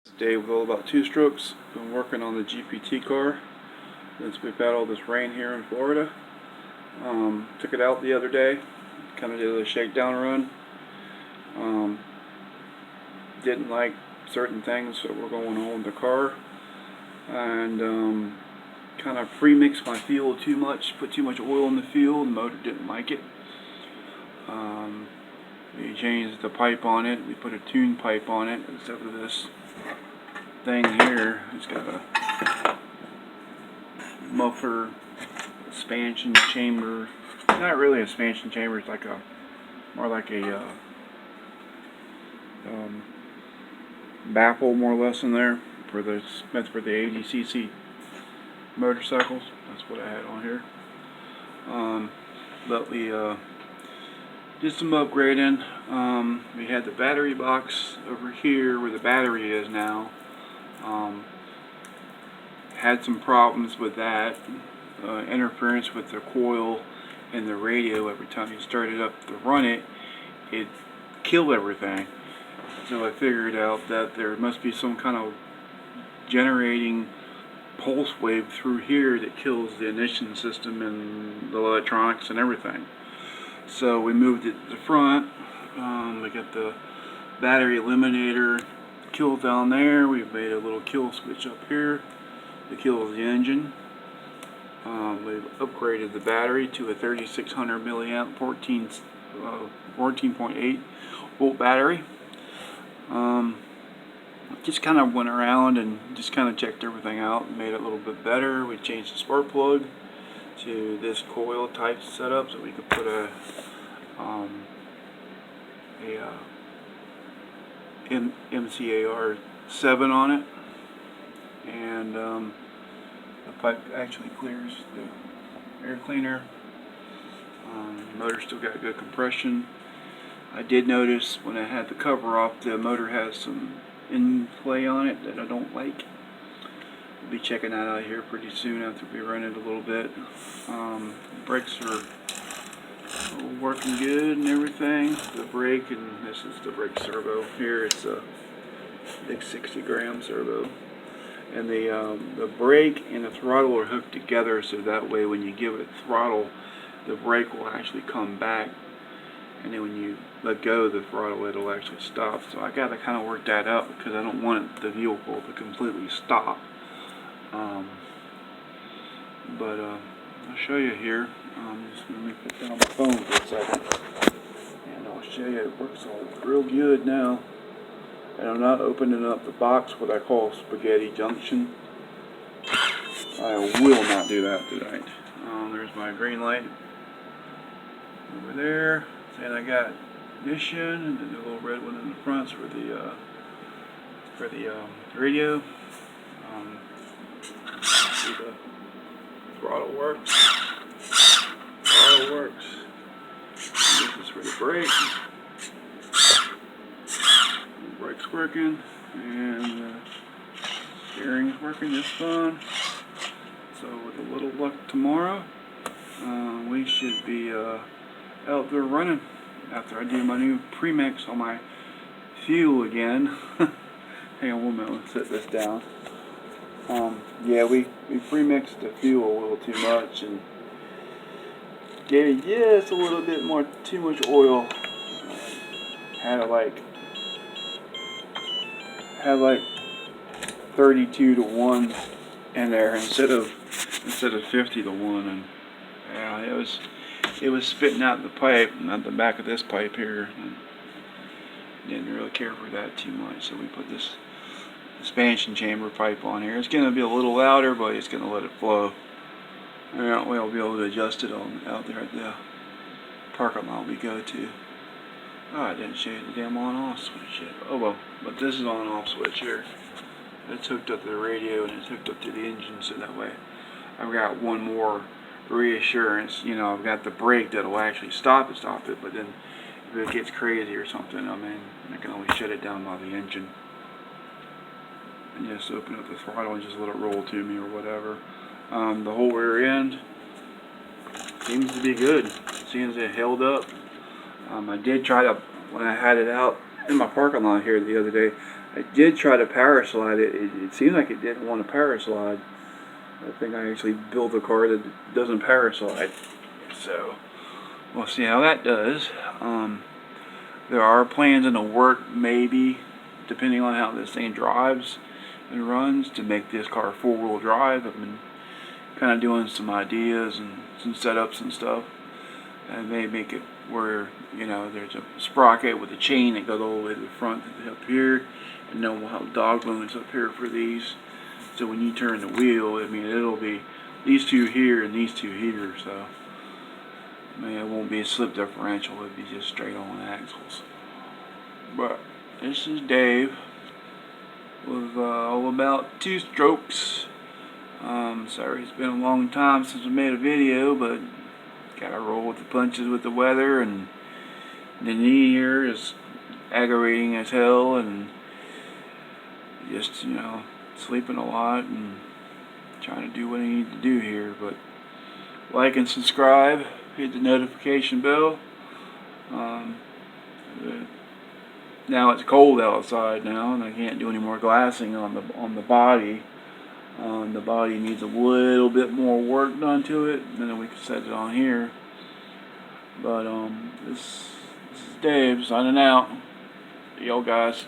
Today with all about two strokes. Been working on the GPT car since we've had all this rain here in Florida. Took it out the other day, kind of did a shakedown run. Didn't like certain things that were going on with the car, and kind of pre-mixed my fuel too much, put too much oil in the fuel. The motor didn't like it. We changed the pipe on it. We put a tune pipe on it instead of this thing here. It's got a muffler expansion chamber. Not really an expansion chamber. It's like more like a baffle, more or less, in there for the meant for the 80cc motorcycles. That's what I had on here. But we did some upgrading. We had the battery box over here where the battery is now. Had some problems with that. Interference with the coil and the radio. Every time you started up to run it, it killed everything. So I figured out that there must be some kind of generating pulse wave through here that kills the ignition system and the electronics and everything. So we moved it to the front. We got the battery eliminator kill down there. We've made a little kill switch up here that kills the engine. We've upgraded the battery to a 3600 milliamp 14.8 volt battery. Just kind of went around and just kind of checked everything out and made it a little bit better. We changed the spark plug to this coil type setup so we could put a MCAR 7 on it, and the pipe actually clears the air cleaner. The motor still got good compression. I did notice when I had the cover off, the motor has some in play on it that I don't like. We'll be checking that out here pretty soon after we run it a little bit. Brakes are working good and everything. The brake, and this is the brake servo here. It's a big 60-gram servo, and the brake and the throttle are hooked together, so that way when you give it throttle, the brake will actually come back, and then when you let go of the throttle, it'll actually stop. So I got to kind of work that out because I don't want the vehicle to completely stop. But I'll show you here. Just let me put down my phone for a second, and I'll show you it works all real good now. And I'm not opening up the box, what I call spaghetti junction. I will not do that tonight. There's my green light over there, and I got ignition, and then the little red one in the front for the radio. See the throttle works. Throttle works. And this is for the brake. The brake's working, and the steering's working just fine. So with a little luck tomorrow, we should be out there running after I do my new premix on my fuel again. Hang on one minute, let's set this down. Yeah, we premixed the fuel a little too much and gave it just a little bit more, too much oil. Had like 32 to 1 in there instead of 50 to 1, and yeah, it was spitting out the pipe, not the back of this pipe here. And didn't really care for that too much, so we put this expansion chamber pipe on here. It's going to be a little louder, but it's going to let it flow. And we'll be able to adjust it out there at the parking lot we go to. Oh, I didn't show you the damn on-off switch yet. Oh well, but this is on-off switch here. It's hooked up to the radio and it's hooked up to the engine, so that way I've got one more reassurance. You know, I've got the brake that'll actually stop it, but then if it gets crazy or something, I mean, I can always shut it down by the engine and just open up the throttle and just let it roll to me or whatever. The whole rear end seems to be good. Seems it held up. I did try to, when I had it out in my parking lot here the other day, I did try to power slide it. It seemed like it didn't want to power slide. I think I actually built a car that doesn't power slide. So we'll see how that does. There are plans in the work, maybe, depending on how this thing drives and runs, to make this car four-wheel drive. I've been kind of doing some ideas and some setups and stuff, and they make it where, you know, there's a sprocket with a chain that goes all the way to the front up here, and then we'll have dog bones up here for these. So when you turn the wheel, I mean, it'll be these two here and these two here. So I mean, it won't be a slip differential. It'll be just straight on axles. But this is Dave with all about two strokes. Sorry, it's been a long time since I made a video, but gotta roll with the punches with the weather, and the knee here is aggravating as hell, and just, you know, sleeping a lot and trying to do what I need to do here. But like and subscribe, hit the notification bell. Now it's cold outside now, and I can't do any more glassing on the body. The body needs a little bit more work done to it, and then we can set it on here. But this is Dave signing out. See y'all guys.